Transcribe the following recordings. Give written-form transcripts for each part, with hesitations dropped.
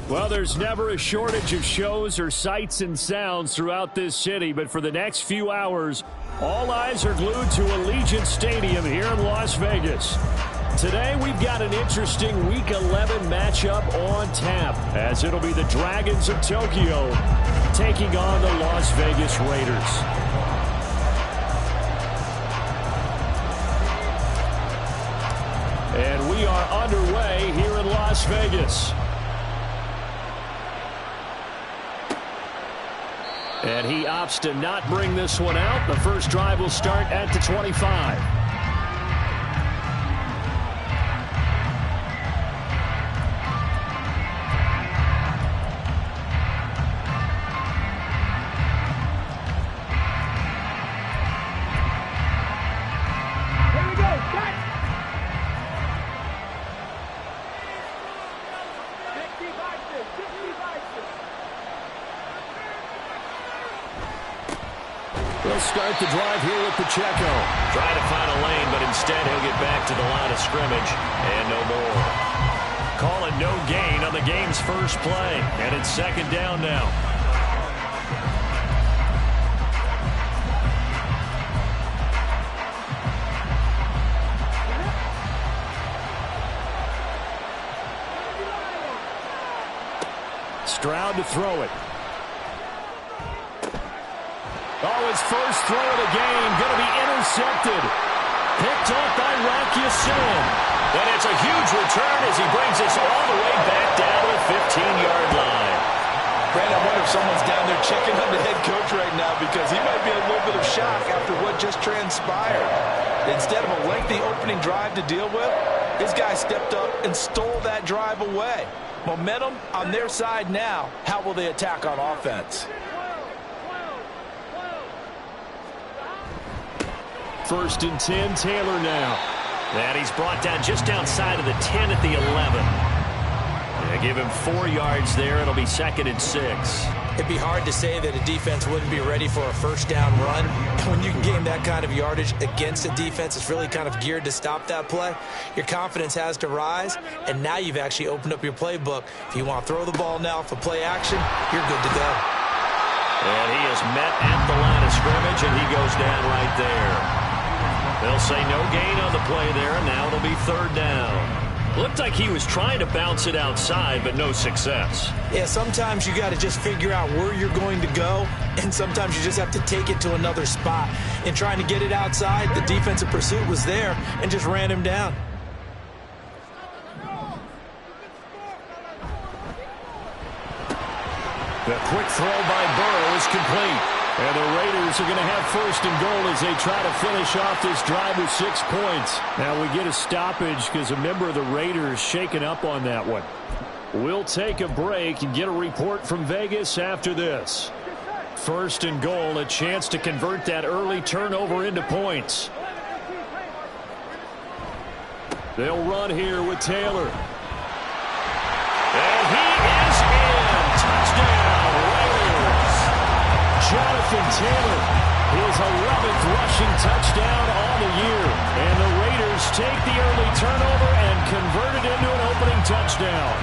Well, there's never a shortage of shows or sights and sounds throughout this city, but for the next few hours, all eyes are glued to Allegiant Stadium here in Las Vegas. Today, we've got an interesting Week 11 matchup on tap, as it'll be the Dragons of Tokyo taking on the Las Vegas Raiders. And we are underway here in Las Vegas. And he opts to not bring this one out. The first drive will start at the 25. He'll start the drive here with Pacheco. Trying to find a lane, but instead he'll get back to the line of scrimmage and no more. Call it no gain on the game's first play, and it's second down now. Stroud to throw it. Oh, his first throw of the game going to be intercepted. Picked up by Rocky Sin. And it's a huge return as he brings us all the way back down to the 15-yard line. Brandon, I wonder if someone's down there checking on the head coach right now because he might be in a little bit of shock after what just transpired. Instead of a lengthy opening drive to deal with, this guy stepped up and stole that drive away. Momentum on their side now. How will they attack on offense? First and 10, Taylor now. And he's brought down just outside of the 10 at the 11. Yeah, give him 4 yards there. It'll be second and 6. It'd be hard to say that a defense wouldn't be ready for a first down run. When you can gain that kind of yardage against a defense, it's really kind of geared to stop that play. Your confidence has to rise, and now you've actually opened up your playbook. If you want to throw the ball now for play action, you're good to go. And he is met at the line of scrimmage, and he goes down right there. They'll say no gain on the play there, and now it'll be third down. Looked like he was trying to bounce it outside, but no success. Yeah, sometimes you got to just figure out where you're going to go, and sometimes you just have to take it to another spot. In trying to get it outside, the defensive pursuit was there and just ran him down. The quick throw by Burrow is complete. And the Raiders are going to have first and goal as they try to finish off this drive with 6 points. Now we get a stoppage because a member of the Raiders shaken up on that one. We'll take a break and get a report from Vegas after this. First and goal, a chance to convert that early turnover into points. They'll run here with Taylor. And he is in. Touchdown, Raiders. Jonathan Taylor, his 11th rushing touchdown on the year. And the Raiders take the early turnover and convert it into an opening touchdown.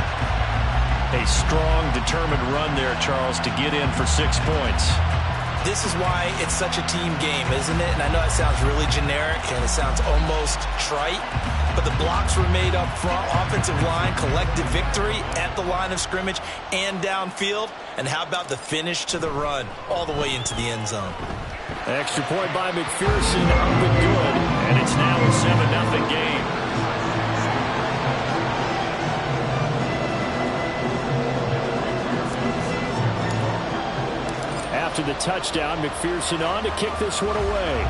A strong, determined run there, Charles, to get in for 6 points. This is why it's such a team game, isn't it? And I know it sounds really generic and it sounds almost trite, but the blocks were made up front, offensive line, collective victory at the line of scrimmage and downfield. And how about the finish to the run all the way into the end zone? Extra point by McPherson, up and good. And it's now a 7-0 game. After the touchdown, McPherson on to kick this one away.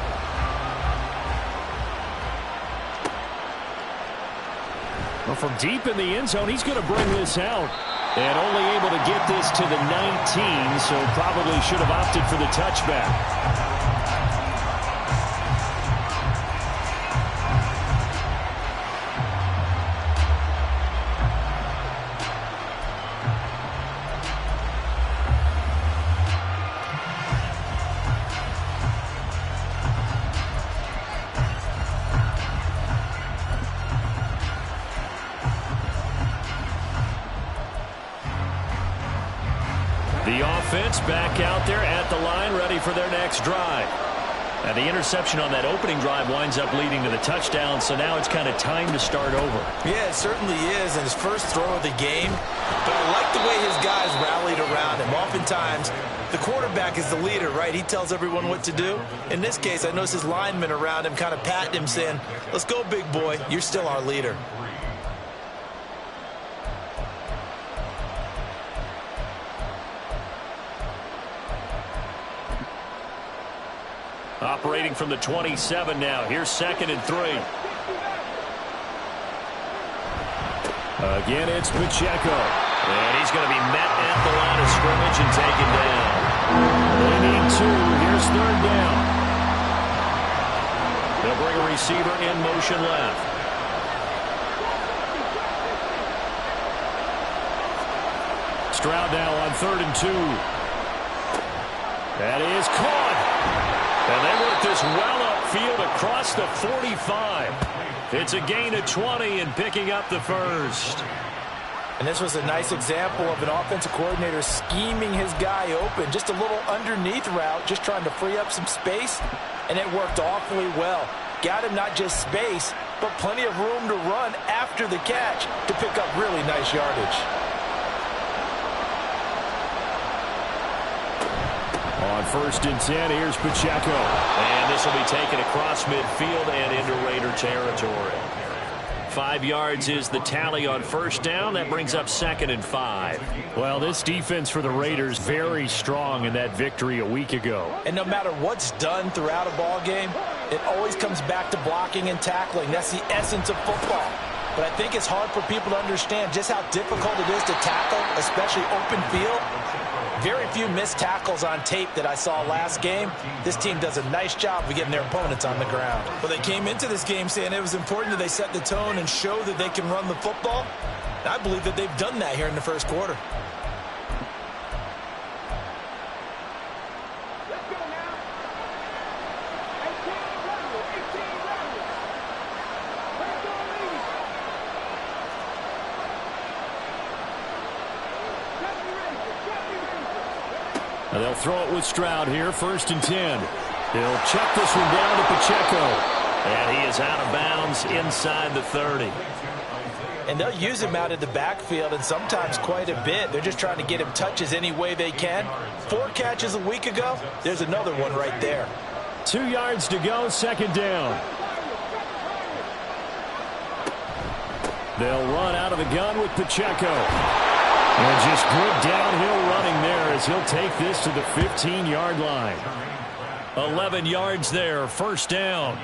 Well, from deep in the end zone, he's going to bring this out. And only able to get this to the 19, so probably should have opted for the touchback. The offense back out there at the line, ready for their next drive. And the interception on that opening drive winds up leading to the touchdown, so now it's kind of time to start over. Yeah, it certainly is, and his first throw of the game. But I like the way his guys rallied around him. Oftentimes, the quarterback is the leader, right? He tells everyone what to do. In this case, I noticed his linemen around him kind of patting him, saying, "Let's go, big boy. You're still our leader." Operating from the 27 now. Here's 2nd and 3. Again, it's Pacheco. And he's going to be met at the line of scrimmage and taken down. They need 2. Here's 3rd down. They'll bring a receiver in motion left. Stroud now on 3rd and 2. That is caught. And they work this well upfield across the 45. It's a gain of 20 and picking up the first. And this was a nice example of an offensive coordinator scheming his guy open. Just a little underneath route, just trying to free up some space. And it worked awfully well. Got him not just space, but plenty of room to run after the catch to pick up really nice yardage. On 1st and 10, here's Pacheco. And this will be taken across midfield and into Raider territory. 5 yards is the tally on 1st down. That brings up 2nd and 5. Well, this defense for the Raiders very strong in that victory a week ago. And no matter what's done throughout a ball game, it always comes back to blocking and tackling. That's the essence of football. But I think it's hard for people to understand just how difficult it is to tackle, especially open field. Very few missed tackles on tape that I saw last game. This team does a nice job of getting their opponents on the ground. Well, they came into this game saying it was important that they set the tone and show that they can run the football. And I believe that they've done that here in the first quarter. And they'll throw it with Stroud here, 1st and 10. He'll check this one down to Pacheco. And he is out of bounds inside the 30. And they'll use him out of the backfield, and sometimes quite a bit. They're just trying to get him touches any way they can. 4 catches a week ago. There's another one right there. 2 yards to go, 2nd down. They'll run out of the gun with Pacheco. And just good downhill running there as he'll take this to the 15-yard line. 11 yards there, 1st down.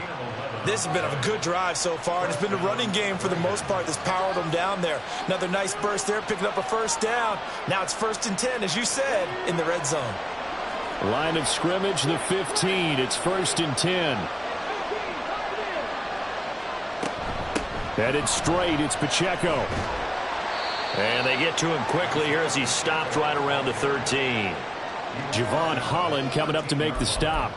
This has been a good drive so far, and it's been a running game for the most part that's powered them down there. Another nice burst there, picking up a 1st down. Now it's 1st and 10, as you said, in the red zone. Line of scrimmage, the 15. It's 1st and 10. Headed straight, it's Pacheco. And they get to him quickly here as he stopped right around the 13. Javon Holland coming up to make the stop.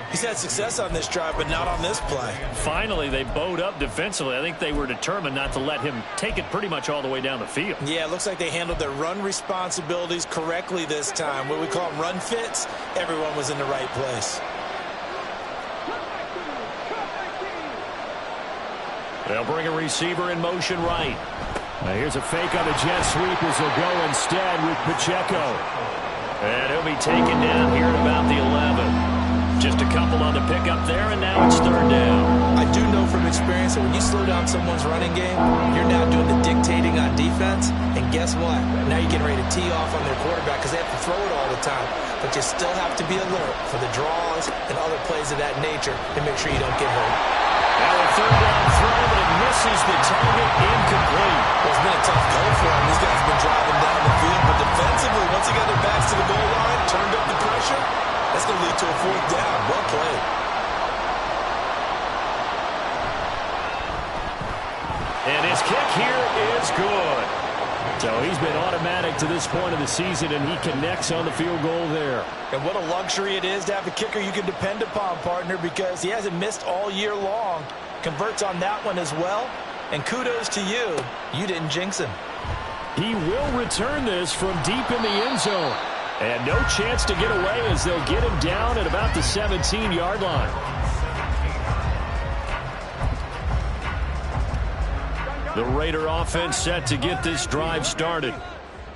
He's had success on this drive, but not on this play. Finally, they bowed up defensively. I think they were determined not to let him take it pretty much all the way down the field. Yeah, it looks like they handled their run responsibilities correctly this time. What we call them run fits, everyone was in the right place. They'll bring a receiver in motion right. Now here's a fake on a jet sweep as he'll go instead with Pacheco. And he'll be taken down here at about the 11. Just a couple on the pickup there, and now it's 3rd down. I do know from experience that when you slow down someone's running game, you're now doing the dictating on defense. And guess what? Now you're getting ready to tee off on their quarterback because they have to throw it all the time. But you still have to be alert for the draws and other plays of that nature to make sure you don't get hurt. Now a 3rd down throw, but it misses the target, incomplete. Well, it's been a tough go for them. These guys have been driving down the field, but defensively, once they got their backs to the goal line, turned up the pressure, that's going to lead to a 4th down. Well played. And his kick here is good. So he's been automatic to this point of the season, and he connects on the field goal there. And what a luxury it is to have a kicker you can depend upon, partner, because he hasn't missed all year long. Converts on that one as well. And kudos to you. You didn't jinx him. He will return this from deep in the end zone. And no chance to get away as they'll get him down at about the 17-yard line. The Raider offense set to get this drive started.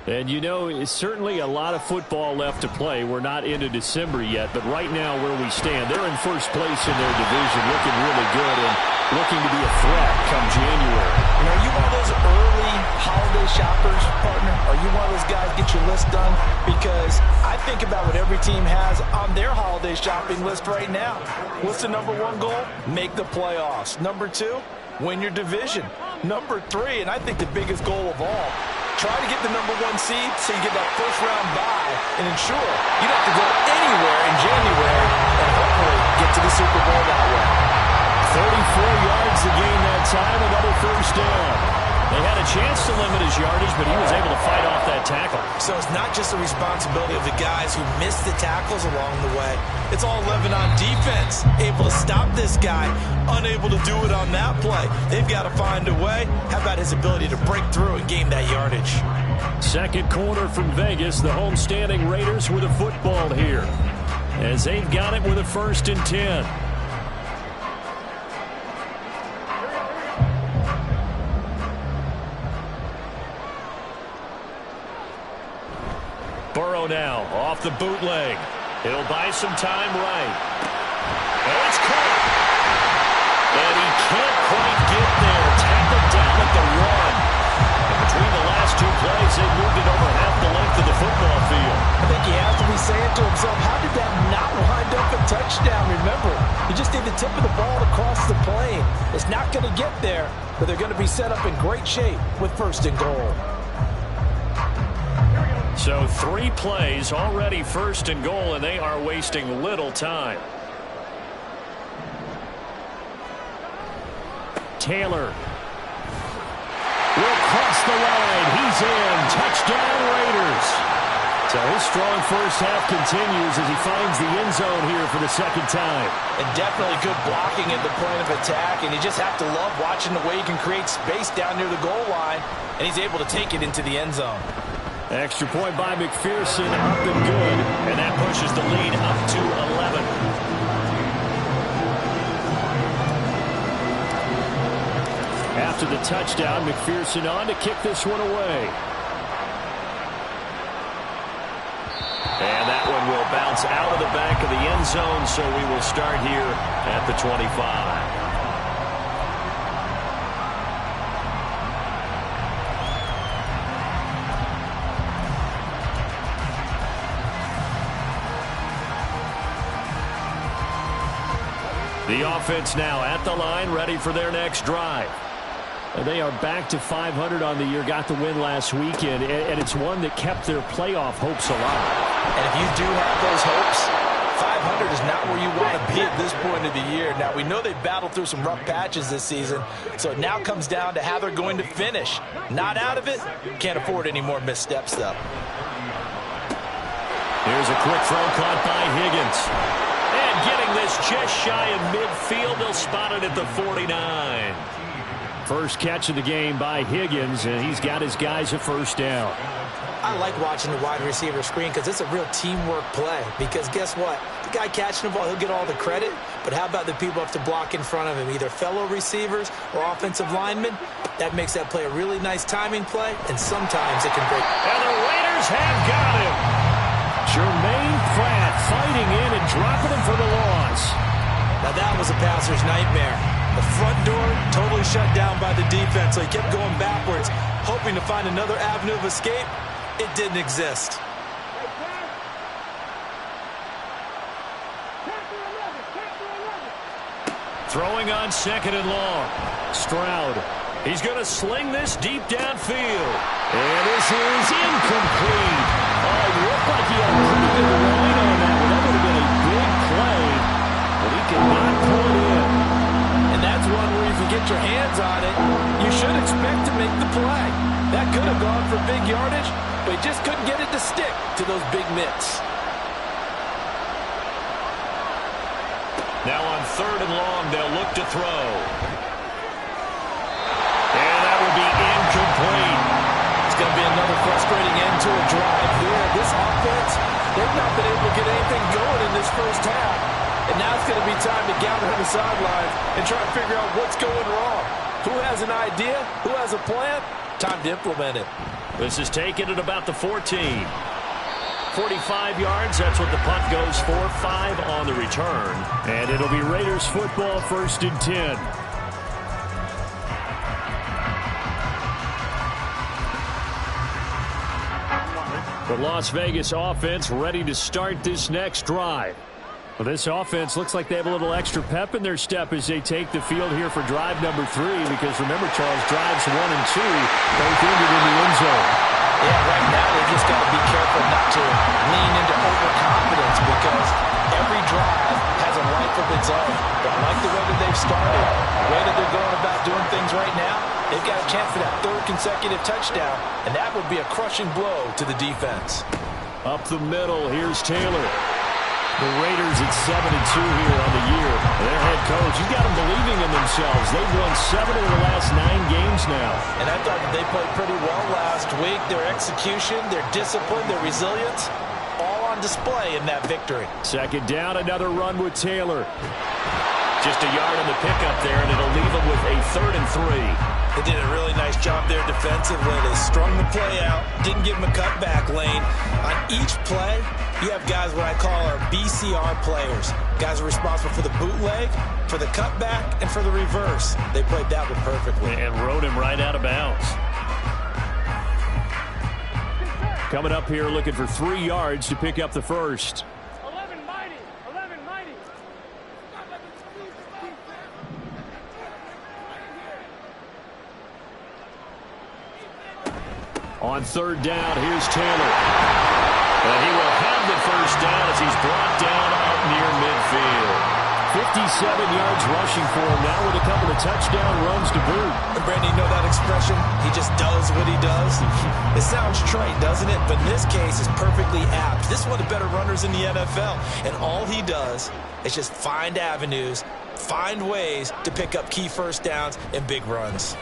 And, you know, it's certainly a lot of football left to play. We're not into December yet, but right now where we stand, they're in first place in their division, looking really good and looking to be a threat come January. You know, are you one of those early holiday shoppers, partner? Are you one of those guys get your list done? Because I think about what every team has on their holiday shopping list right now. What's the number one goal? Make the playoffs. Number two, win your division. Number three, and I think the biggest goal of all, try to get the number one seed so you get that first-round bye and ensure you don't have to go anywhere in January and hopefully get to the Super Bowl that way. 34 yards to gain that time, another first down. They had a chance to limit his yardage, but he was able to fight off that tackle. So it's not just the responsibility of the guys who missed the tackles along the way. It's all 11 on defense, able to stop this guy, unable to do it on that play. They've got to find a way. How about his ability to break through and gain that yardage? Second quarter from Vegas, the homestanding Raiders with a football here, as they've got it with a 1st and 10. Burrow now off the bootleg. He'll buy some time right. Oh, it's caught. And he can't quite get there. Tackled down at the 1. And between the last two plays, they moved it over half the length of the football field. I think he has to be saying to himself, how did that not wind up a touchdown? Remember, you just need the tip of the ball to cross the plane. It's not going to get there, but they're going to be set up in great shape with 1st and goal. So 3 plays, already 1st and goal, and they are wasting little time. Taylor will cross the line. He's in. Touchdown, Raiders. So his strong first half continues as he finds the end zone here for the 2nd time. And definitely good blocking at the point of attack, and you just have to love watching the way he can create space down near the goal line, and he's able to take it into the end zone. Extra point by McPherson, up and good, and that pushes the lead up to 11. After the touchdown, McPherson on to kick this one away. And that one will bounce out of the back of the end zone, so we will start here at the 25. The offense now at the line, ready for their next drive. They are back to 500 on the year, got the win last weekend, and it's one that kept their playoff hopes alive. And if you do have those hopes, 500 is not where you want to be at this point of the year. Now, we know they've battled through some rough patches this season, so it now comes down to how they're going to finish. Not out of it, can't afford any more missteps, though. Here's a quick throw caught by Higgins. And getting this just shy of midfield, they'll spot it at the 49. First catch of the game by Higgins, and he's got his guys a 1st down. I like watching the wide receiver screen because it's a real teamwork play. Because guess what? The guy catching the ball, he'll get all the credit. But how about the people have to block in front of him, either fellow receivers or offensive linemen? That makes that play a really nice timing play, and sometimes it can break. And the Raiders have got him. Jermaine Pratt fighting in and dropping him for the loss. Now that was a passer's nightmare. The front door totally shut down by the defense, so he kept going backwards, hoping to find another avenue of escape. It didn't exist. Throwing on 2nd and long. Stroud. He's going to sling this deep downfield. And this is incomplete. Oh, it looked like he had a pretty good line on that one. That would have been a big play, but he could not pull it in. And that's one where if you get your hands on it, you should expect to make the play. That could have gone for big yardage, but he just couldn't get it to stick to those big mitts. Now on 3rd and long, they'll look to throw. And that will be incomplete. It's going to be another frustrating end to a drive here. This offense first half, and now it's going to be time to gather on the sidelines and try to figure out what's going wrong. Who has an idea? Who has a plan? Time to implement it. This is taken at about the 14. 45 yards, that's what the punt goes for. 5 on the return. And it'll be Raiders football, 1st and 10. The Las Vegas offense ready to start this next drive. Well, this offense looks like they have a little extra pep in their step as they take the field here for drive number 3, because remember, Charles, drives 1 and 2 both ended in the end zone. Yeah, right now they just got to be careful not to lean into overconfidence, because every drive has a life of its own. But I like the way that they've started, the way that they're going about doing things right now. They've got a chance for that 3rd consecutive touchdown, and that would be a crushing blow to the defense. Up the middle, here's Taylor. The Raiders at 7-2 here on the year. Their head coach, you got them believing in themselves. They've won 7 of the last 9 games now. And I thought that they played pretty well last week. Their execution, their discipline, their resilience, all on display in that victory. 2nd down, another run with Taylor. Just a yard on the pickup there, and it'll leave them with a 3rd and 3. They did a really nice job there defensively. They strung the play out, didn't give them a cutback lane. On each play, you have guys what I call our BCR players. Guys are responsible for the bootleg, for the cutback, and for the reverse. They played that one perfectly. And rode him right out of bounds. Coming up here looking for 3 yards to pick up the first. 11 mighty. On 3rd down, here's Taylor. And he will have the first down as he's brought down up near midfield. 57 yards rushing for him now with a couple of touchdown runs to boot. And Brandon, you know that expression? He just does what he does. It sounds trite, doesn't it? But in this case, it's perfectly apt. This is one of the better runners in the NFL. And all he does is just find avenues, find ways to pick up key first downs and big runs.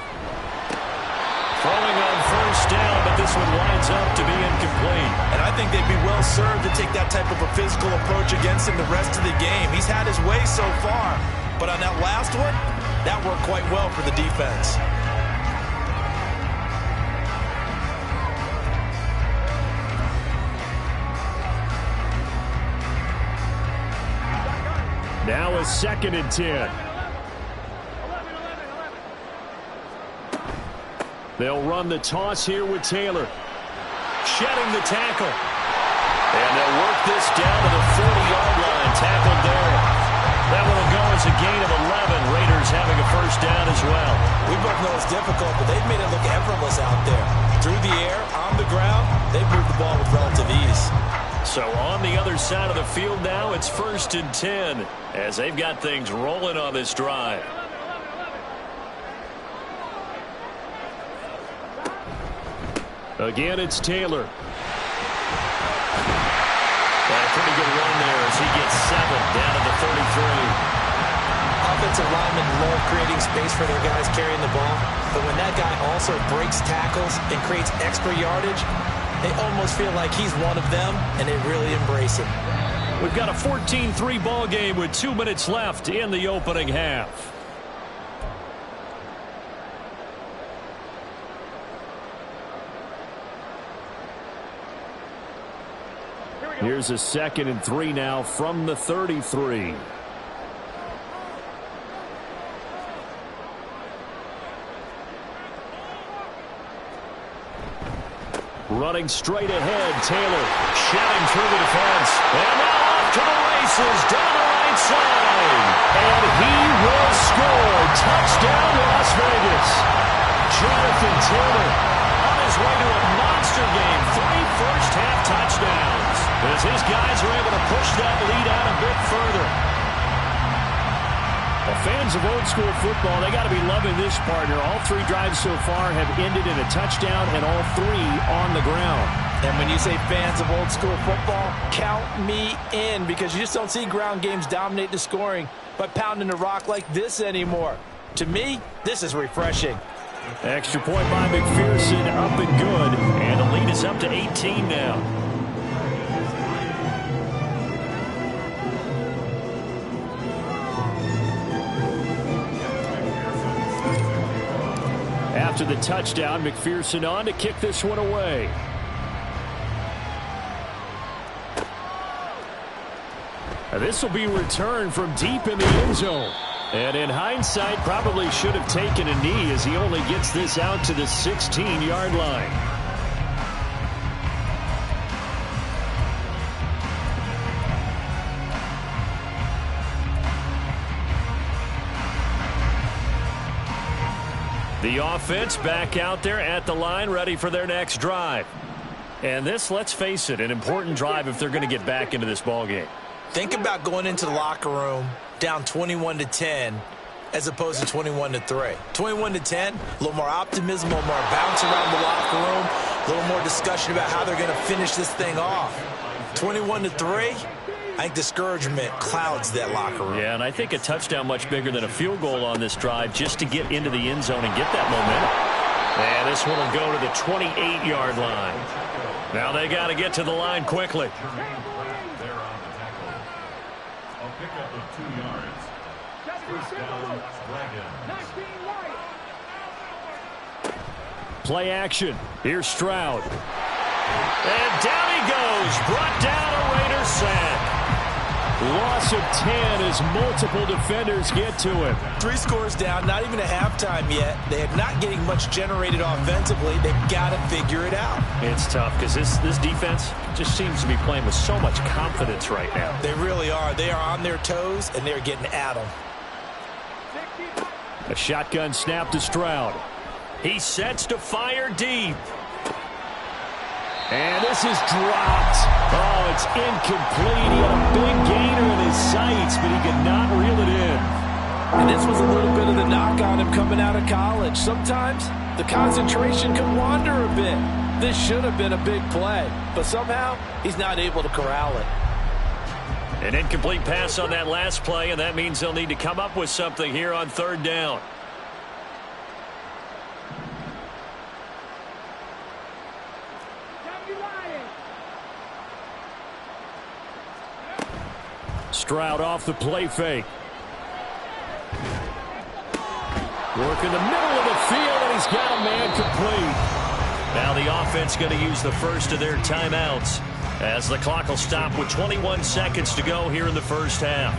Throwing on 1st down, but this one winds up to be incomplete. And I think they'd be well served to take that type of a physical approach against him the rest of the game. He's had his way so far, but on that last one, that worked quite well for the defense. Now a 2nd and 10. They'll run the toss here with Taylor. Shedding the tackle. And they'll work this down to the 40-yard line. Tackled there. That one will go as a gain of 11. Raiders having a first down as well. We both know it's difficult, but they've made it look effortless out there. Through the air, on the ground, they've moved the ball with relative ease. So on the other side of the field now, it's 1st and 10 as they've got things rolling on this drive. Again, it's Taylor. And a pretty good run there as he gets 7 down to the 33. Offensive linemen love creating space for their guys carrying the ball, but when that guy also breaks tackles and creates extra yardage, they almost feel like he's one of them, and they really embrace it. We've got a 14-3 ball game with 2 minutes left in the opening half. Here's a 2nd and 3 now from the 33. Running straight ahead, Taylor. Shedding through the defense. And now off to the races down the right side. And he will score. Touchdown, Las Vegas. Jonathan Taylor On his way to a monster game. 3 first-half touchdowns. As his guys are able to push that lead out a bit further. Well, fans of old school football, they got to be loving this partner. All 3 drives so far have ended in a touchdown, and all 3 on the ground. And when you say fans of old school football, count me in, because you just don't see ground games dominate the scoring by pounding the rock like this anymore. To me, this is refreshing. Extra point by McPherson, up and good. And the lead is up to 18 now. after the touchdown. McPherson on to kick this one away. This will be returned from deep in the end zone. And in hindsight, probably should have taken a knee as he only gets this out to the 16-yard line. The offense back out there at the line, ready for their next drive. And this, let's face it, an important drive if they're going to get back into this ballgame. Think about going into the locker room down 21-10 as opposed to 21-3. 21-10, a little more optimism, a little more bounce around the locker room, a little more discussion about how they're going to finish this thing off. 21-3, I think discouragement clouds that locker room. Yeah, and I think a touchdown much bigger than a field goal on this drive just to get into the end zone and get that momentum. And this one will go to the 28-yard line. Now they got to get to the line quickly. Play action. Here's Stroud. And down he goes. Brought down a Raider sack. Loss of 10 as multiple defenders get to him. 3 scores down, not even a halftime yet. They are not getting much generated offensively. They've got to figure it out. It's tough because this defense just seems to be playing with so much confidence right now. They really are. They are on their toes, and they're getting at them. A shotgun snap to Stroud. He sets to fire deep. And this is dropped. Oh, it's incomplete. He had a big gainer in his sights, but he could not reel it in. And this was a little bit of the knock on him coming out of college. Sometimes the concentration can wander a bit. This should have been a big play, but somehow he's not able to corral it. An incomplete pass on that last play, and that means they'll need to come up with something here on 3rd down. Stroud off the play fake. Work in the middle of the field, and he's got a man complete. Now the offense going to use the first of their timeouts as the clock will stop with 21 seconds to go here in the first half.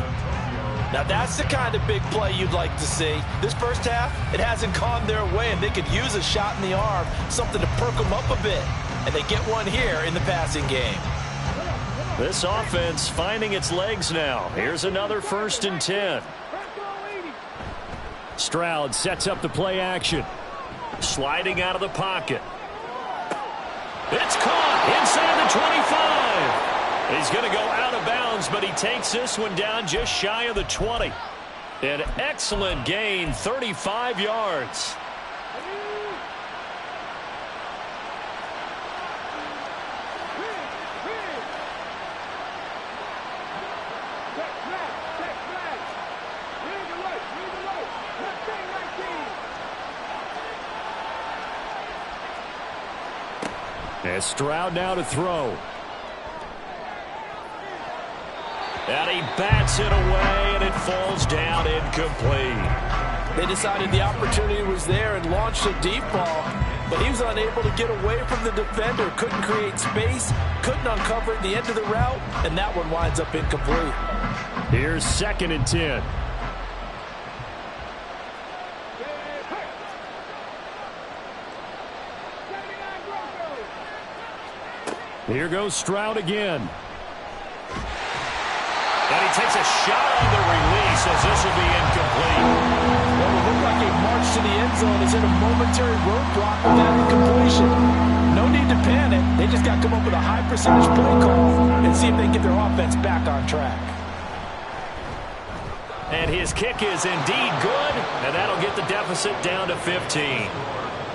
Now that's the kind of big play you'd like to see. This first half, it hasn't gone their way, and they could use a shot in the arm, something to perk them up a bit. And they get one here in the passing game. This offense finding its legs now. Here's another 1st and 10. Stroud sets up the play action. Sliding out of the pocket. It's caught inside the 25. He's going to go out of bounds, but he takes this one down just shy of the 20. An excellent gain, 35 yards. And Stroud now to throw. And he bats it away, and it falls down incomplete. They decided the opportunity was there and launched a deep ball, but he was unable to get away from the defender. Couldn't create space, couldn't uncover at the end of the route, and that one winds up incomplete. Here's 2nd and 10. Here goes Stroud again. And he takes a shot on the release as this will be incomplete. Well, it looked like a march to the end zone is in a momentary roadblock with that incompletion. No need to panic. They just got to come up with a high percentage play call and see if they can get their offense back on track. And his kick is indeed good, and that'll get the deficit down to 15.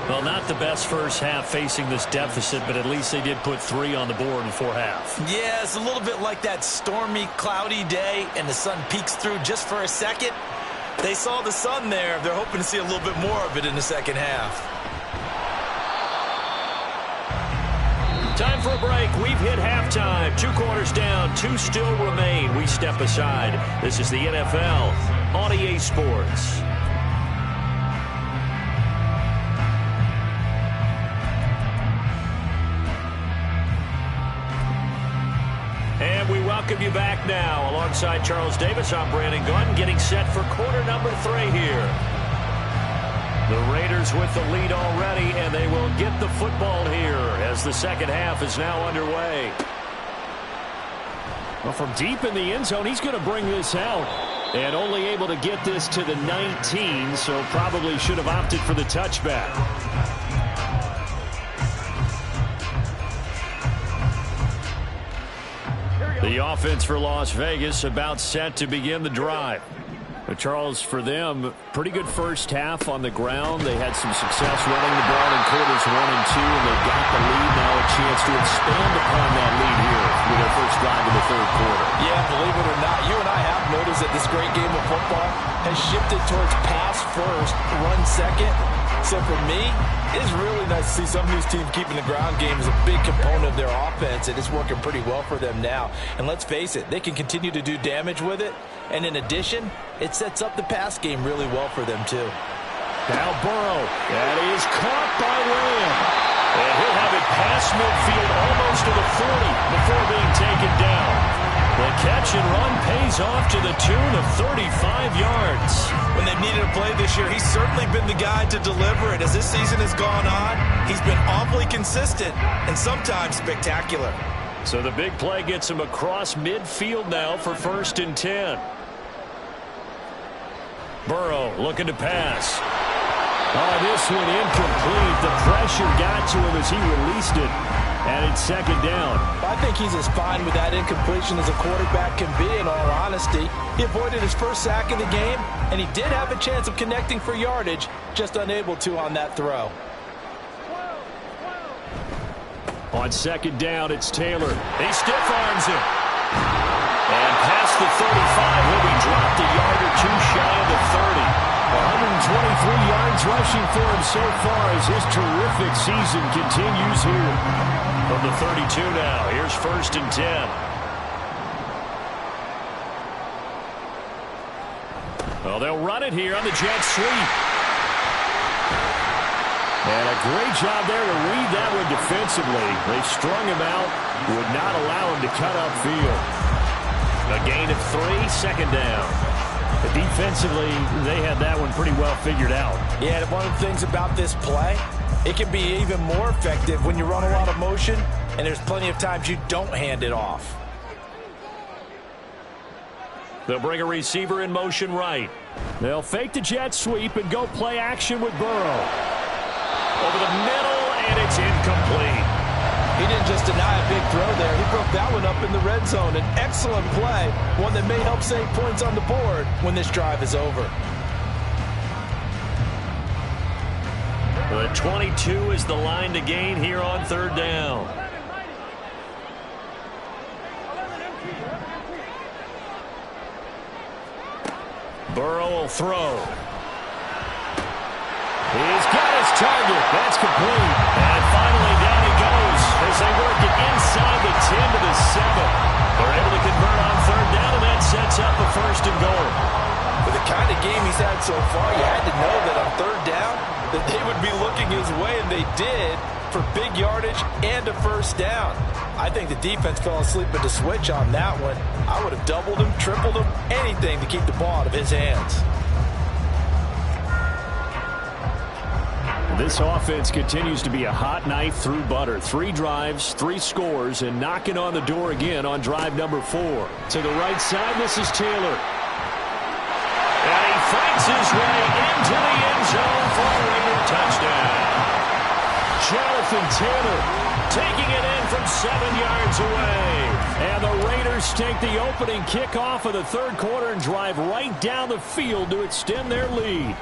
Well, not the best first half facing this deficit, but at least they did put 3 on the board before half. Yeah, it's a little bit like that stormy, cloudy day, and the sun peeks through just for a second. They saw the sun there. They're hoping to see a little bit more of it in the second half. Time for a break. We've hit halftime. 2 quarters down. 2 still remain. We step aside. This is the NFL on EA Sports. welcome you back now. Alongside Charles Davis, I'm Brandon Gaudin, getting set for quarter number 3 here. The Raiders with the lead already, and they will get the football here as the second half is now underway. Well, from deep in the end zone, he's going to bring this out. And only able to get this to the 19, so probably should have opted for the touchback. The offense for Las Vegas about set to begin the drive. But Charles, for them, pretty good first half on the ground. They had some success running the ball in quarters 1 and 2, and they got the lead. Now a chance to expand upon that lead here with their first drive in the third quarter. Yeah, believe it or not, you and I have noticed that this great game of football has shifted towards pass first, run second. So for me, it's really nice to see some of these teams keeping the ground game as a big component of their offense, and it's working pretty well for them now. And let's face it, they can continue to do damage with it. And in addition, it sets up the pass game really well for them, too. Now Burrow. That is caught by Lamb. And he'll have it past midfield almost to the 40 before being taken down. The catch and run pays off to the tune of 35 yards. When they've needed a play this year, he's certainly been the guy to deliver it. As this season has gone on, he's been awfully consistent and sometimes spectacular. So the big play gets him across midfield now for 1st and 10. Burrow looking to pass. Oh, this one incomplete. The pressure got to him as he released it. And it's 2nd down. I think he's as fine with that incompletion as a quarterback can be, in all honesty. He avoided his first sack of the game, and he did have a chance of connecting for yardage, just unable to on that throw. On 2nd down, it's Taylor. He stiff-arms him. And past the 35, he'll be dropped a yard or 2 shy of the 30. 123 yards rushing for him so far as his terrific season continues here. From the 32 now, here's 1st and 10. Well, they'll run it here on the jet sweep. And a great job there to read that one defensively. They strung him out, would not allow him to cut upfield. A gain of 3, 2nd down. But defensively, they had that one pretty well figured out. Yeah, and one of the things about this play, it can be even more effective when you run a lot of motion, and there's plenty of times you don't hand it off. They'll bring a receiver in motion right. They'll fake the jet sweep and go play action with Burrow. Over the middle, and it's incomplete. He didn't just deny a big throw there. He broke that one up in the red zone. An excellent play, one that may help save points on the board when this drive is over. The 22 is the line to gain here on 3rd down. Burrow will throw. He's got his target. That's complete. And finally down he goes as they work it inside the 10 to the 7. They're able to convert on 3rd down, and that sets up a 1st and goal. For the kind of game he's had so far, you had to know that on 3rd down that they would be looking his way, and they did, for big yardage and a 1st down. I think the defense fell asleep at the switch on that one. I would have doubled him, tripled him, anything to keep the ball out of his hands. This offense continues to be a hot knife through butter. 3 drives, 3 scores, and knocking on the door again on drive number 4. To the right side, this is Taylor. And he fights his way into the end zone for a Raider touchdown. Jonathan Taylor taking it in from 7 yards away. And the Raiders take the opening kickoff of the 3rd quarter and drive right down the field to extend their lead.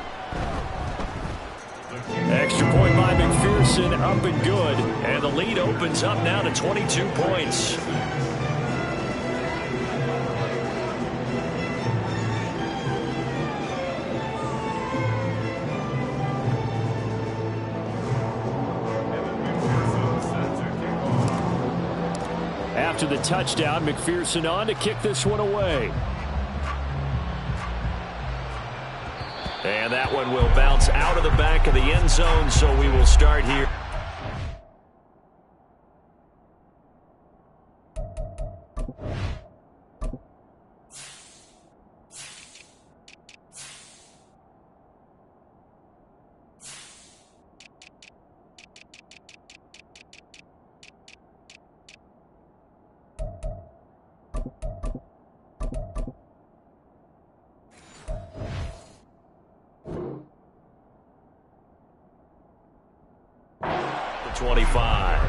Extra point by McPherson, up and good. And the lead opens up now to 22 points. After the touchdown, McPherson on to kick this one away. And that one will bounce out of the back of the end zone, so we will start here. 25.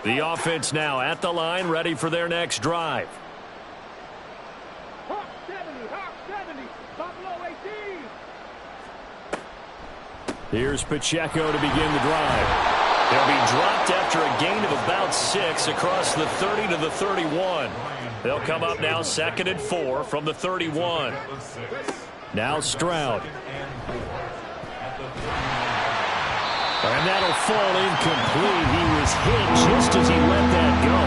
The offense now at the line, ready for their next drive. Hawk 70, Buffalo 18. Here's Pacheco to begin the drive. They'll be dropped after a gain of about 6 across the 30 to the 31. They'll come up now 2nd and 4 from the 31. Now Stroud. And that'll fall incomplete. He was hit just as he let that go.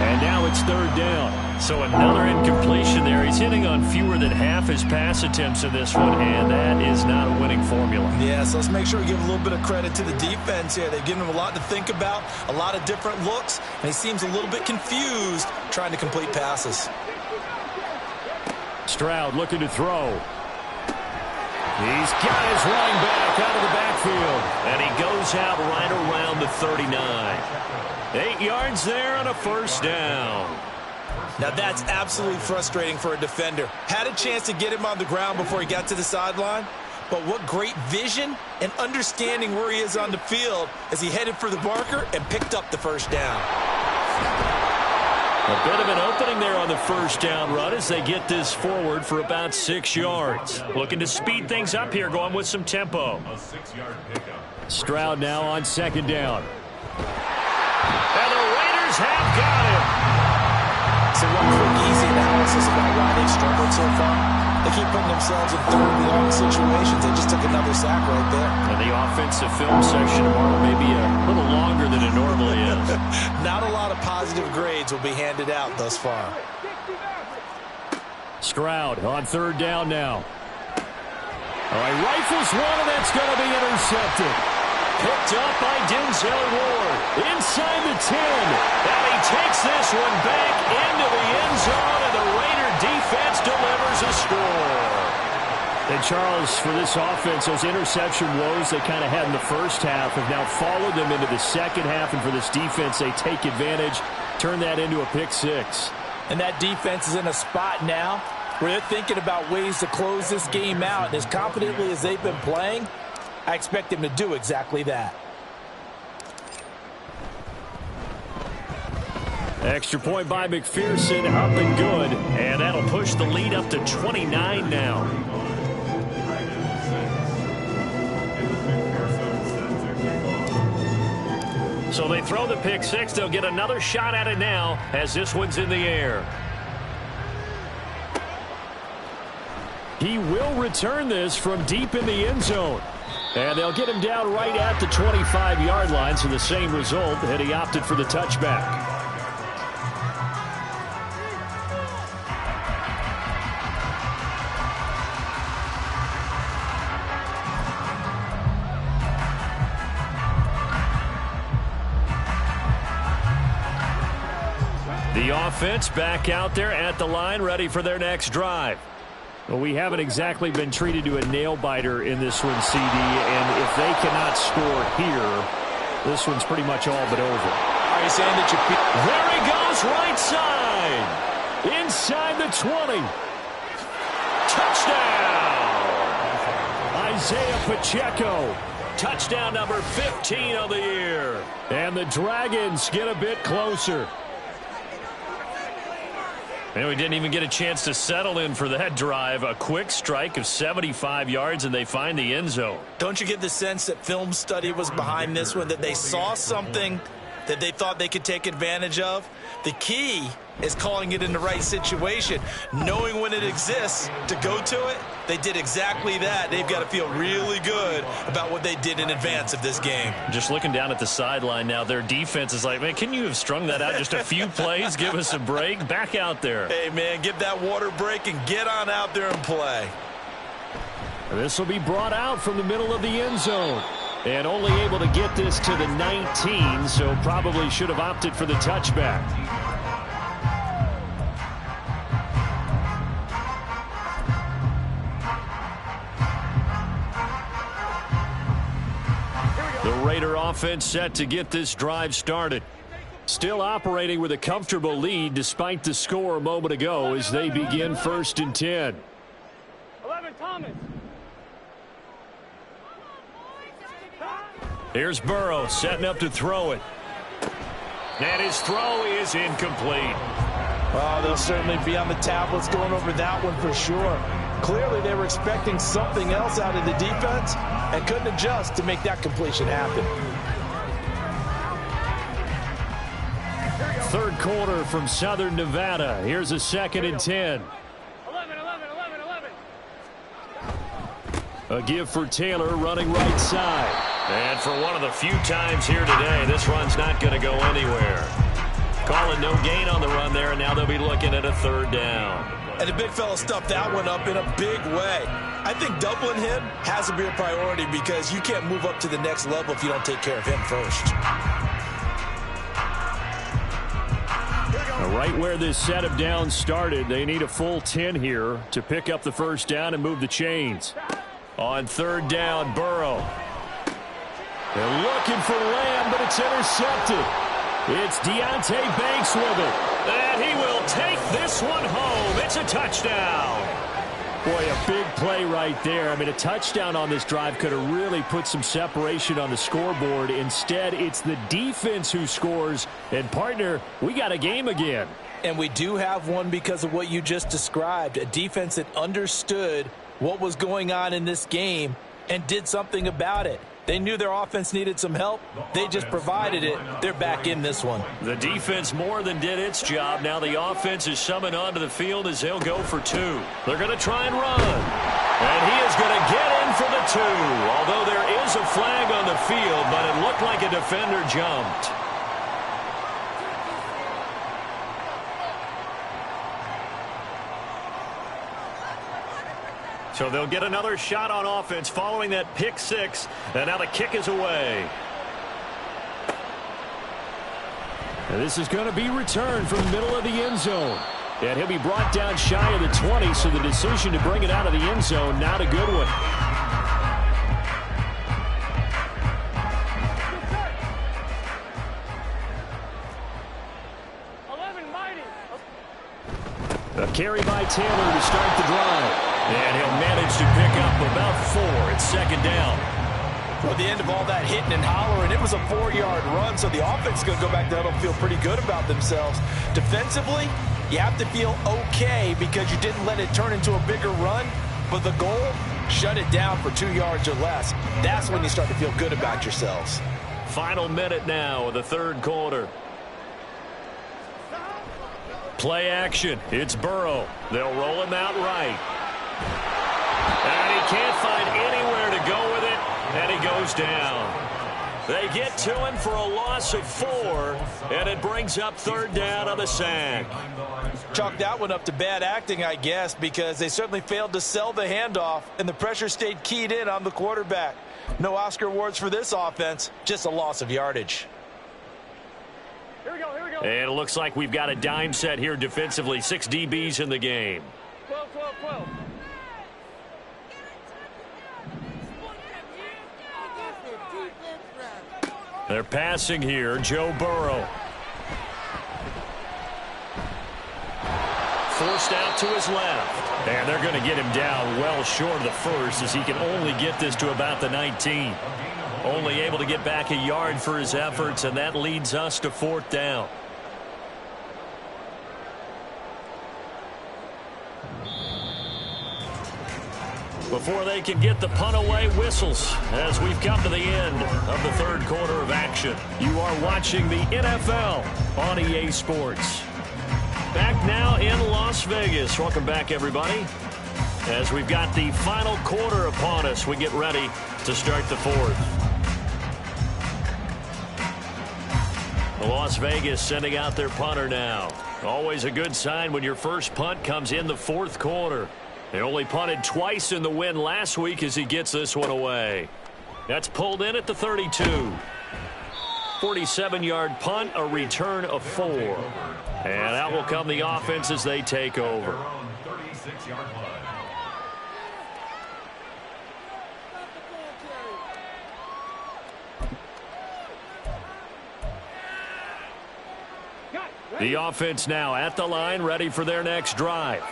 And now it's 3rd down. So another incompletion there. He's hitting on fewer than half his pass attempts in this one, and that is not a winning formula. Yeah, so let's make sure we give a little bit of credit to the defense here. They've given him a lot to think about, a lot of different looks, and he seems a little bit confused trying to complete passes. Stroud looking to throw. He's got his running back out of the backfield. And he goes out right around the 39. 8 yards there on a 1st down. Now that's absolutely frustrating for a defender. Had a chance to get him on the ground before he got to the sideline, but what great vision and understanding where he is on the field as he headed for the marker and picked up the 1st down. A bit of an opening there on the 1st down run as they get this forward for about 6 yards. Looking to speed things up here, going with some tempo. A 6-yard pickup. Stroud now on 2nd down. And the Raiders have got him. So one quick, easy analysis about why they've struggled so far. They keep putting themselves in 3rd and long situations. They just took another sack right there. And the offensive film section tomorrow may be a little longer than it normally is. Not a lot of positive grades will be handed out thus far. Stroud on 3rd down now. All right, rifles one, and that's going to be intercepted. Picked up by Denzel Ward. Inside the 10. And he takes this one back into the end zone, and the Raider defense delivers a score. And Charles, for this offense, those interception woes they kind of had in the 1st half have now followed them into the 2nd half, and for this defense, they take advantage, turn that into a pick 6. And that defense is in a spot now where they're thinking about ways to close this game out, and as confidently as they've been playing, I expect them to do exactly that. Extra point by McPherson, up and good. And that'll push the lead up to 29 now. So they throw the pick 6. They'll get another shot at it now as this one's in the air. He will return this from deep in the end zone. And they'll get him down right at the 25-yard line, so the same result, and he opted for the touchback. The offense back out there at the line, ready for their next drive. Well, we haven't exactly been treated to a nail-biter in this one, CD, and if they cannot score here, this one's pretty much all but over. Are you saying that There he goes, right side. Inside the 20. Touchdown! Isaiah Pacheco. Touchdown number 15 of the year. And the Dragons get a bit closer. And we didn't even get a chance to settle in for that drive. A quick strike of 75 yards, and they find the end zone. Don't you get the sense that film study was behind this one, that they saw something that they thought they could take advantage of? The key is calling it in the right situation, knowing when it exists to go to it. They did exactly that. They've got to feel really good about what they did in advance of this game. Just looking down at the sideline now, their defense is like, man, can you have strung that out just a few plays? Give us a break. Back out there. Hey, man, give that water break and get on out there and play. This will be brought out from the middle of the end zone. And only able to get this to the 19, so probably should have opted for the touchback. The Raider offense set to get this drive started. Still operating with a comfortable lead despite the score a moment ago as they begin 1st and 10. 11, Thomas. Here's Burrow setting up to throw it. And his throw is incomplete. Oh, they'll certainly be on the tablets going over that one for sure. Clearly they were expecting something else out of the defense and couldn't adjust to make that completion happen. Third quarter from Southern Nevada. Here's a 2nd and 10. 11. A give for Taylor running right side. And for one of the few times here today, this run's not going to go anywhere. Calling no gain on the run there, and now they'll be looking at a 3rd down. And the big fella stuffed that one up in a big way. I think doubling him has to be a priority because you can't move up to the next level if you don't take care of him first. Right where this set of downs started, they need a full 10 here to pick up the 1st down and move the chains. On 3rd down, Burrow. They're looking for Lamb, but it's intercepted. It's Deonte Banks with it. And he will take this one home. It's a touchdown. Boy, a big play right there. I mean, a touchdown on this drive could have really put some separation on the scoreboard. Instead, it's the defense who scores. And, partner, we got a game again. And we do have one because of what you just described. A defense that understood what was going on in this game and did something about it. They knew their offense needed some help. They just provided it. They're back in this one. The defense more than did its job. Now the offense is summoned onto the field as they'll go for 2. They're going to try and run. And he is going to get in for the 2. Although there is a flag on the field, but it looked like a defender jumped. So they'll get another shot on offense following that pick 6. And now the kick is away. And this is going to be returned from the middle of the end zone. And he'll be brought down shy of the 20, so the decision to bring it out of the end zone, not a good one. A carry by Taylor to start the drive. And he'll manage to pick up about 4 at 2nd down. Well, at the end of all that hitting and hollering, it was a 4-yard run, so the offense is going to go back there and feel pretty good about themselves. Defensively, you have to feel okay because you didn't let it turn into a bigger run, but the goal, shut it down for 2 yards or less. That's when you start to feel good about yourselves. Final minute now of the 3rd quarter. Play action. It's Burrow. They'll roll him out right. And he can't find anywhere to go with it, and he goes down. They get to him for a loss of 4, and it brings up 3rd down on the sack. Chalk that one up to bad acting, I guess, because they certainly failed to sell the handoff, and the pressure stayed keyed in on the quarterback. No Oscar awards for this offense, just a loss of yardage. Here we go. And it looks like we've got a dime set here defensively. 6 DBs in the game. 12. They're passing here. Joe Burrow. Forced out to his left. And they're going to get him down well short of the 1st as he can only get this to about the 19. Only able to get back a yard for his efforts, and that leads us to 4th down. Before they can get the punt away, whistles as we've come to the end of the 3rd quarter of action. You are watching the NFL on EA Sports. Back now in Las Vegas. Welcome back, everybody. As we've got the final quarter upon us, we get ready to start the 4th. Las Vegas sending out their punter now. Always a good sign when your first punt comes in the 4th quarter. They only punted twice in the win last week as he gets this one away. That's pulled in at the 32. 47-yard punt, a return of 4. And out will come the offense as they take over. The offense now at the line, ready for their next drive.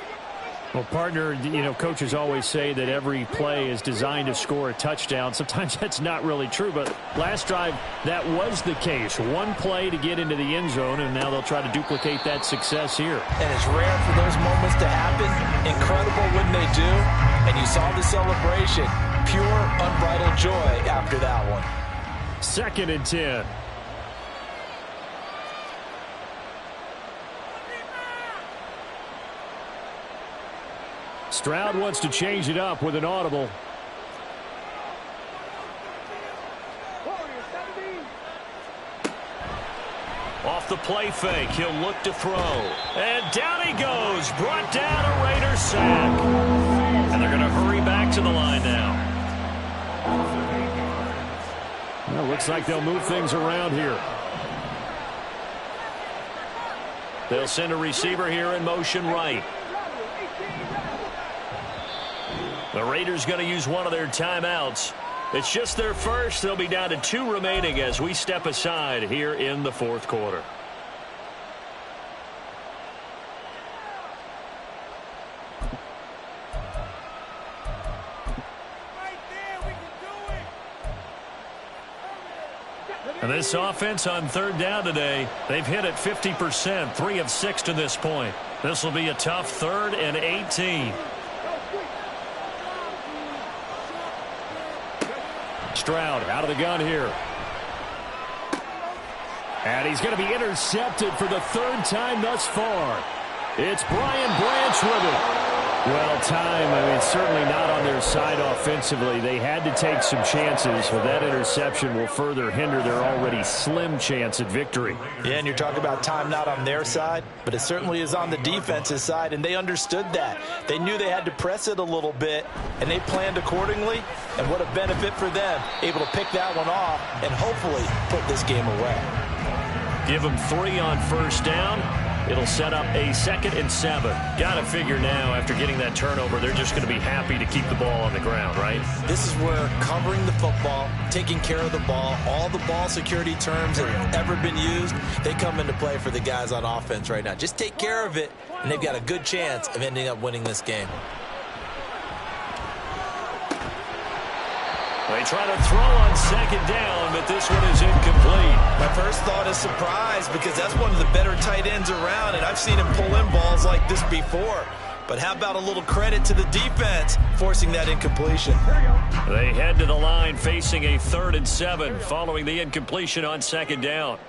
Well, partner, coaches always say that every play is designed to score a touchdown. Sometimes that's not really true, but last drive, that was the case. One play to get into the end zone, and now they'll try to duplicate that success here. And it's rare for those moments to happen. Incredible when they do. And you saw the celebration. Pure, unbridled joy after that one. 2nd and 10. Stroud wants to change it up with an audible. Off the play fake, he'll look to throw. And down he goes, brought down a Raiders sack. And they're going to hurry back to the line now. Well, looks like they'll move things around here. They'll send a receiver here in motion right. The Raiders going to use one of their timeouts. It's just their first. They'll be down to 2 remaining as we step aside here in the 4th quarter. And this offense on 3rd down today, they've hit it 50%, 3 of 6 to this point. This will be a tough 3rd and 18. Stroud out of the gun here. And he's going to be intercepted for the 3rd time thus far. It's Brian Branch with it. Well, time, certainly not on their side offensively. They had to take some chances, but that interception will further hinder their already slim chance at victory. Yeah, and you're talking about time not on their side, but it certainly is on the defense's side, and they understood that. They knew they had to press it a little bit, and they planned accordingly, and what a benefit for them, able to pick that one off and hopefully put this game away. Give them 3 on 1st down. It'll set up a 2nd and 7. Got to figure now, after getting that turnover, they're just going to be happy to keep the ball on the ground, right? This is where covering the football, taking care of the ball, all the ball security terms that have ever been used, they come into play for the guys on offense right now. Just take care of it, and they've got a good chance of ending up winning this game. They try to throw on 2nd down, but this one is incomplete. My first thought is surprise, because that's one of the better tight ends around, and I've seen him pull in balls like this before. But how about a little credit to the defense forcing that incompletion? They head to the line facing a 3rd and 7 following the incompletion on 2nd down.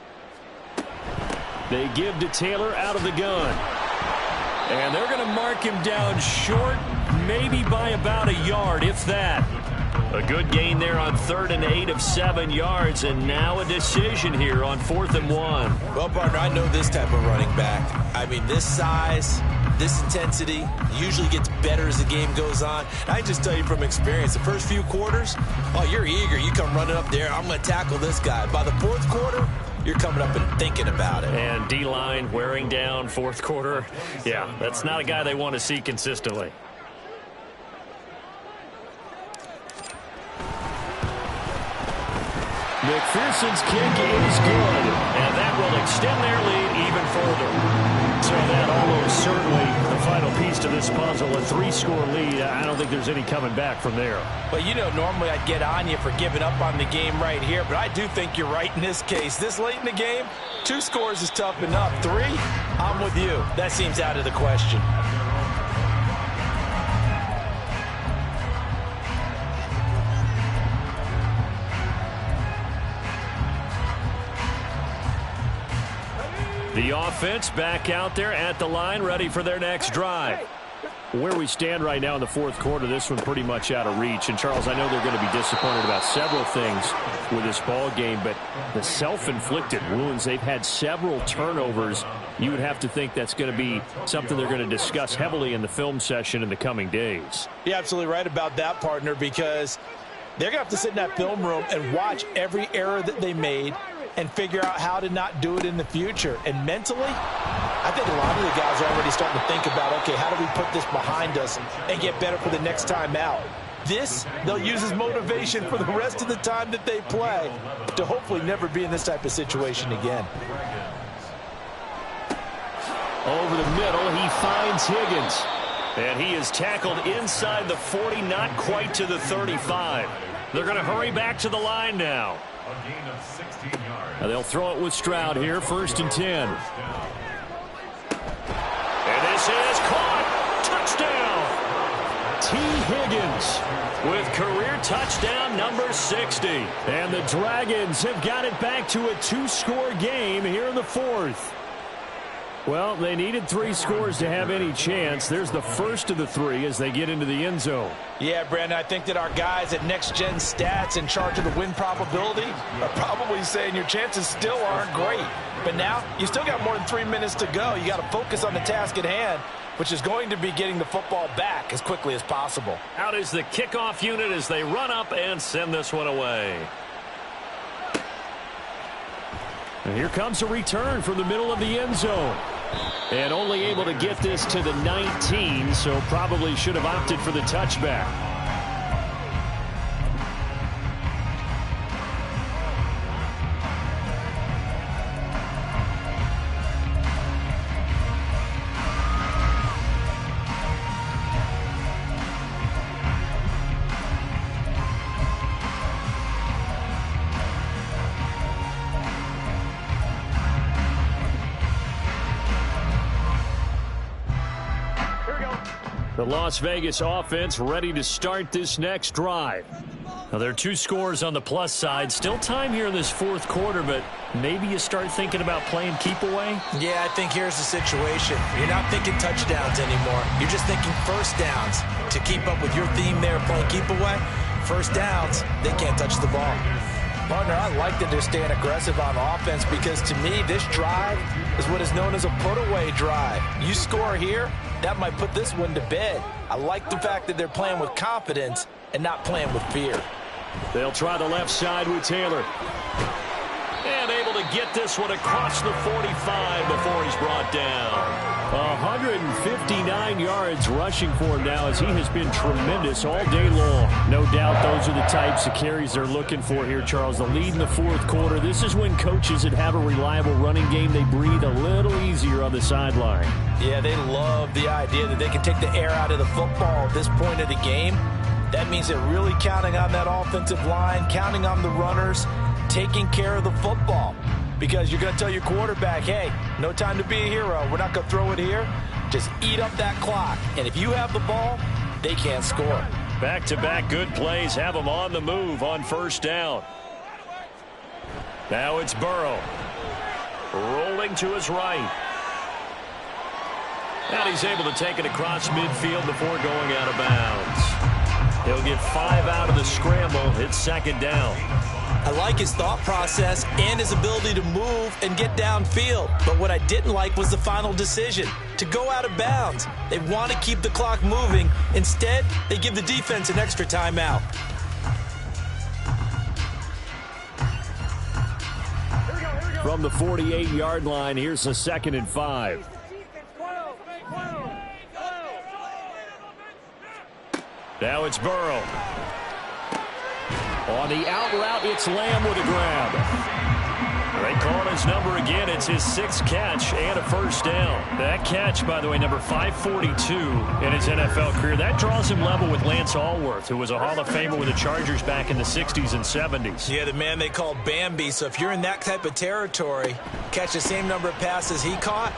They give to Taylor out of the gun. And they're going to mark him down short, maybe by about a yard, if that. A good gain there on 3rd and 8 of 7 yards, and now a decision here on 4th and 1. Well, partner, I know this type of running back. I mean, this size, this intensity usually gets better as the game goes on. I just tell you from experience, the first few quarters, oh, you're eager. You come running up there, I'm going to tackle this guy. By the 4th quarter, you're coming up and thinking about it. And D-line wearing down 4th quarter. Yeah, that's not a guy they want to see consistently. McPherson's kick is good. And that will extend their lead even further. So that almost certainly the final piece to this puzzle, a 3-score lead. I don't think there's any coming back from there. But, normally I'd get on you for giving up on the game right here, but I do think you're right in this case. This late in the game, 2 scores is tough enough. 3, I'm with you. That seems out of the question. The offense back out there at the line, ready for their next drive. Where we stand right now in the 4th quarter, this one pretty much out of reach. And, Charles, I know they're going to be disappointed about several things with this ball game, but the self-inflicted wounds, they've had several turnovers. You would have to think that's going to be something they're going to discuss heavily in the film session in the coming days. You're absolutely right about that, partner, because they're going to have to sit in that film room and watch every error that they made and figure out how to not do it in the future. And mentally, I think a lot of the guys are already starting to think about, okay, how do we put this behind us and get better for the next time out? This, they'll use as motivation for the rest of the time that they play to hopefully never be in this type of situation again. Over the middle, he finds Higgins. And he is tackled inside the 40, not quite to the 35. They're going to hurry back to the line now. A gain of 16 yards. They'll throw it with Stroud here, 1st and 10. And this is caught. Touchdown. T. Higgins With career touchdown number 60. And the Dragons have got it back to a 2-score game here in the 4th. Well, they needed 3 scores to have any chance. There's the first of the 3 as they get into the end zone. Yeah, Brandon, I think that our guys at Next Gen Stats in charge of the win probability are probably saying your chances still aren't great. But now, you still got more than 3 minutes to go. You got to focus on the task at hand, which is going to be getting the football back as quickly as possible. Out is the kickoff unit as they run up and send this one away. And here comes a return from the middle of the end zone. And only able to get this to the 19, so probably should have opted for the touchback. The Las Vegas offense ready to start this next drive. Now, there are 2 scores on the plus side. Still time here in this 4th quarter, but maybe you start thinking about playing keep away? Yeah, I think here's the situation. You're not thinking touchdowns anymore. You're just thinking first downs. To keep up with your theme there, playing keep away, first downs, they can't touch the ball. Partner, I like that they're staying aggressive on offense because to me, this drive is what is known as a put-away drive. You score here, that might put this one to bed. I like the fact that they're playing with confidence and not playing with fear. They'll try the left side with Taylor. And able to get this one across the 45 before he's brought down. 159 yards rushing for him now as he has been tremendous all day long. No doubt those are the types of carries they're looking for here, Charles. The lead in the 4th quarter. This is when coaches that have a reliable running game, they breathe a little easier on the sideline. Yeah, they love the idea that they can take the air out of the football at this point of the game. That means they're really counting on that offensive line, counting on the runners, taking care of the football. Because you're going to tell your quarterback, hey, no time to be a hero. We're not going to throw it here. Just eat up that clock. And if you have the ball, they can't score. Back-to-back good plays have them on the move on 1st down. Now it's Burrow. Rolling to his right. And he's able to take it across midfield before going out of bounds. He'll get 5 out of the scramble. It's 2nd down. I like his thought process and his ability to move and get downfield. But what I didn't like was the final decision, to go out of bounds. They want to keep the clock moving. Instead, they give the defense an extra timeout. From the 48-yard line, here's the 2nd and 5. Now it's Burrow. On the out route, it's Lamb with a grab. They call his number again. It's his 6th catch and a 1st down. That catch, by the way, number 542 in his NFL career. That draws him level with Lance Allworth, who was a Hall of Famer with the Chargers back in the 60s and 70s. Yeah, the man they called Bambi. So if you're in that type of territory, catch the same number of passes he caught,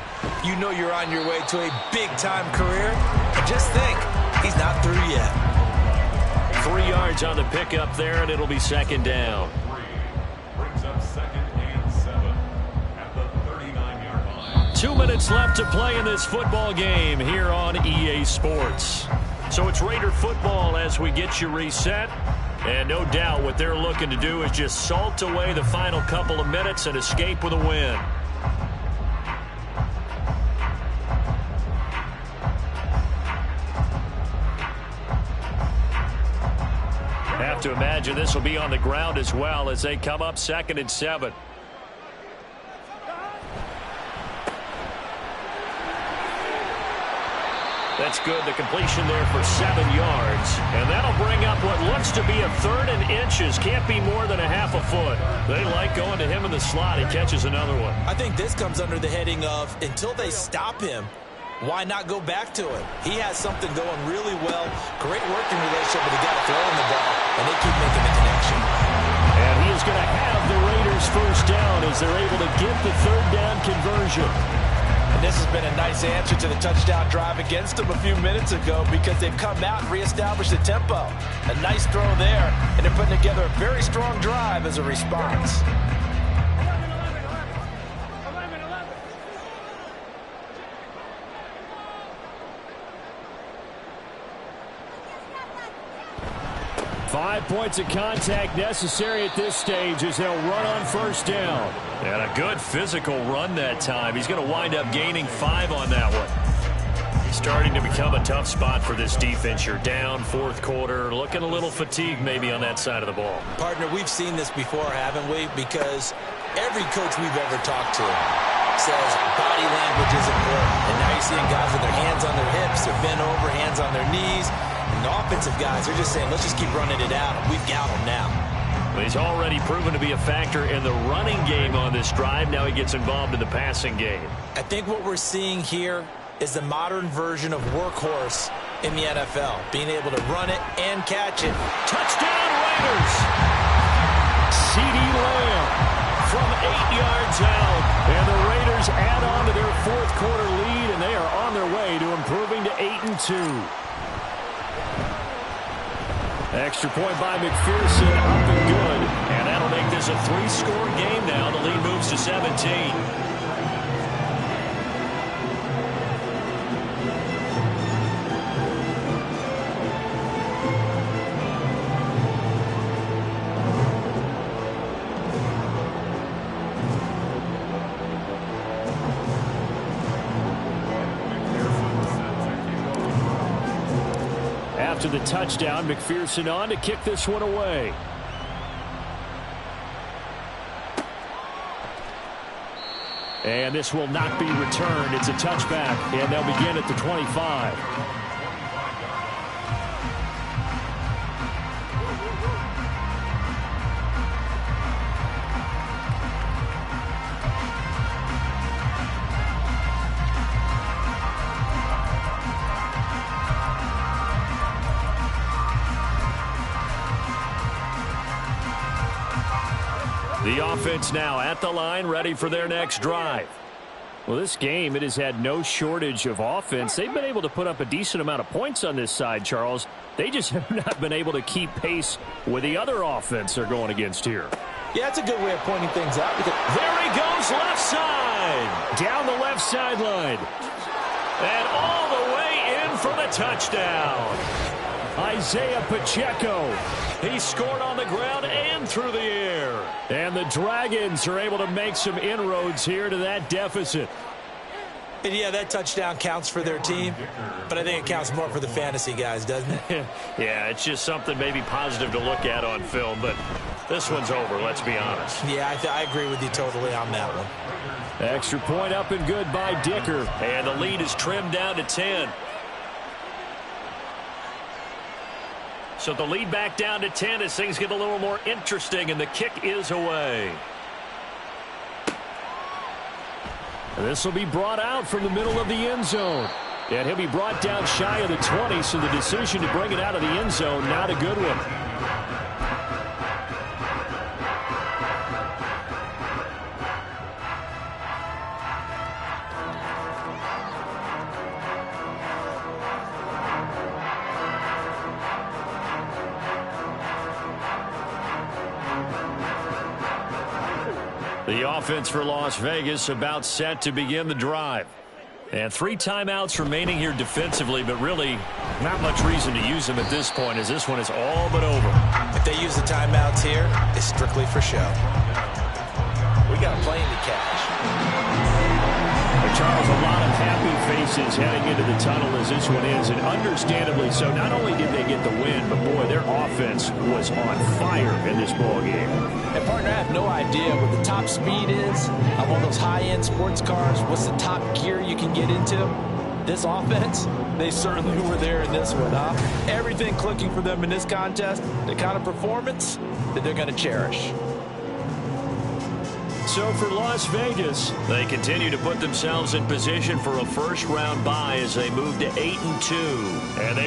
you know you're on your way to a big-time career. And just think, he's not through yet. 3 yards on the pickup there, and it'll be 2nd down. Brings up 2nd and 7 at the 39-yard line. 2 minutes left to play in this football game here on EA Sports. So it's Raider football as we get you reset. And no doubt what they're looking to do is just salt away the final couple of minutes and escape with a win. Have to imagine this will be on the ground as well as they come up 2nd and 7. That's good. The completion there for 7 yards. And that'll bring up what looks to be a 3rd and inches. Can't be more than a half a foot. They like going to him in the slot. He catches another one. I think this comes under the heading of until they stop him, why not go back to it? He has something going really well. Great working relationship with the guy throwing the ball, and they keep making the connection. And he is going to have the Raiders first down as they're able to get the 3rd down conversion. And this has been a nice answer to the touchdown drive against them a few minutes ago because they've come out and reestablished the tempo. A nice throw there, and they're putting together a very strong drive as a response. 5 points of contact necessary at this stage as they'll run on first down. And a good physical run that time. He's going to wind up gaining 5 on that one. Starting to become a tough spot for this defense. You're down 4th quarter, looking a little fatigued maybe on that side of the ball. Partner, we've seen this before, haven't we? Because every coach we've ever talked to says body language is important. And now you're seeing guys with their hands on their hips, they're bent over, hands on their knees. And the offensive guys are just saying, let's just keep running it out. We've got them now. Well, he's already proven to be a factor in the running game on this drive. Now he gets involved in the passing game. I think what we're seeing here is the modern version of workhorse in the NFL. Being able to run it and catch it. Touchdown Raiders! CeeDee Lamb from 8 yards out. And the Raiders add on to their 4th quarter lead, and they are on their way to improving to 8-2. Extra point by McPherson, up and good. And that'll make this a 3-score game now. The lead moves to 17. After the touchdown, McPherson on to kick this one away. And this will not be returned. It's a touchback, and they'll begin at the 25. The offense now at the line, ready for their next drive. Well, this game, it has had no shortage of offense. They've been able to put up a decent amount of points on this side, Charles. They just have not been able to keep pace with the other offense they're going against here. Yeah, that's a good way of pointing things out. Because there he goes, left side. Down the left sideline. And all the way in for the touchdown. Isaiah Pacheco. He scored on the ground and through the air. And the Dragons are able to make some inroads here to that deficit. And yeah, that touchdown counts for their team, but I think it counts more for the fantasy guys, doesn't it? Yeah, it's just something maybe positive to look at on film, but this one's over, let's be honest. Yeah, I agree with you totally on that one. Extra point up and good by Dicker. And the lead is trimmed down to 10. So the lead back down to 10 as things get a little more interesting, and the kick is away. And this will be brought out from the middle of the end zone. And he'll be brought down shy of the 20, so the decision to bring it out of the end zone, not a good one. The offense for Las Vegas about set to begin the drive. And 3 timeouts remaining here defensively, but really not much reason to use them at this point as this one is all but over. If they use the timeouts here, it's strictly for show. We got a plane to catch. Charles, a lot of happy faces heading into the tunnel as this one is, and understandably so. Not only did they get the win, but boy, their offense was on fire in this ball game. And partner, I have no idea what the top speed is of all those high-end sports cars. What's the top gear you can get into? This offense, they certainly were there in this one, huh? Everything clicking for them in this contest, the kind of performance that they're going to cherish. So for Las Vegas, they continue to put themselves in position for a first-round bye as they move to 8-2. and they